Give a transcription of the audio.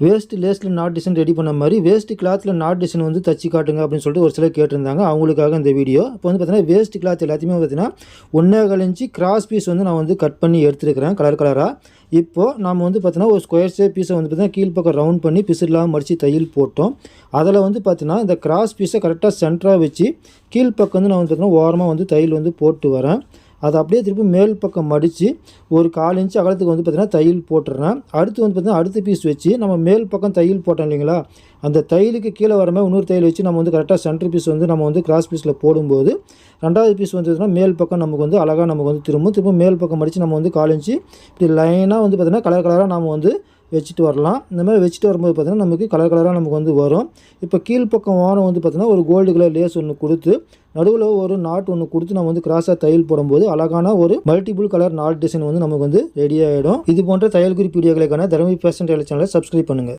Waste லேஸில் not design ready பண்ண மாதிரி waste கிளாத்தில் நாட் டிசைன் வந்து தச்சு காட்டுங்க அப்படின்னு சொல்லிட்டு ஒரு சிலர் கேட்டிருந்தாங்க. அவங்களுக்காக இந்த வீடியோ. இப்போ வந்து பார்த்தீங்கன்னா வேஸ்ட் கிளாத் எல்லாத்தையுமே பார்த்தீங்கன்னா 1.25 இன்ச்சு கிராஸ் பீஸ் வந்து நான் வந்து கட் பண்ணி எடுத்துருக்கிறேன் கலராக. இப்போது நம்ம வந்து பார்த்தீங்கன்னா ஒரு ஸ்கொயர் ஷேப் பீஸை வந்து பார்த்தீங்கன்னா கீழ்ப்பக்கம் ரவுண்ட் பண்ணி பிசுலாம் மடித்து தையல் போட்டோம். அதில் வந்து பார்த்தீங்கன்னா இந்த கிராஸ் பீஸை கரெக்டாக சென்டராக வச்சு கீழ்ப்பக்கம் வந்து நான் வந்து பார்த்தீங்கன்னா ஓரமாக வந்து தையல் வந்து போட்டு வரேன். அதை அப்படியே திருப்பி மேல் பக்கம் மடித்து ஒரு 1/4 இன்ச்சு அகலத்துக்கு வந்து பார்த்திங்கன்னா தையல் போட்டுடுறேன். அடுத்து வந்து பார்த்திங்கன்னா அடுத்த பீஸ் வச்சு நம்ம மேல் பக்கம் தையல் போட்டோம் இல்லைங்களா, அந்த தையலுக்கு கீழே வர மாதிரி இன்னொரு தையல் வச்சு நம்ம வந்து கரெக்டாக சென்டர் பீஸ் வந்து நம்ம வந்து கிராஸ் பீஸில் போடும்போது 2வது பீஸ் வந்து மேல் பக்கம் நமக்கு வந்து அழகாக நமக்கு வந்து திரும்ப மேல் பக்கம் மடித்து நம்ம வந்து 1/4 இன்ச்சு இப்படி லைனாக வந்து பார்த்திங்கன்னா கலராக நம்ம வந்து வச்சுட்டு வரலாம். இந்த மாதிரி வச்சுட்டு வரும்போது பார்த்திங்கன்னா நமக்கு கலராக நமக்கு வந்து வரும். இப்போ கீழ்ப்பக்கம் ஓரம் வந்து பார்த்திங்கன்னா ஒரு கோல்டு கலர் லேஸ் ஒன்று கொடுத்து நடுவில் ஒரு நாட் ஒன்று கொடுத்து நம்ம வந்து கிராஸாக தையல் போடும்போது அழகான ஒரு மல்டிபிள் கலர் நாட் டிசைன் வந்து நமக்கு வந்து ரெடி ஆகிடும். இது போன்ற தையல் குறிப்பு வீடியோக்களுக்கான தருமபுரி ஃபேஷன் டெய்லர் சேனலை சப்ஸ்கிரைப் பண்ணுங்கள்.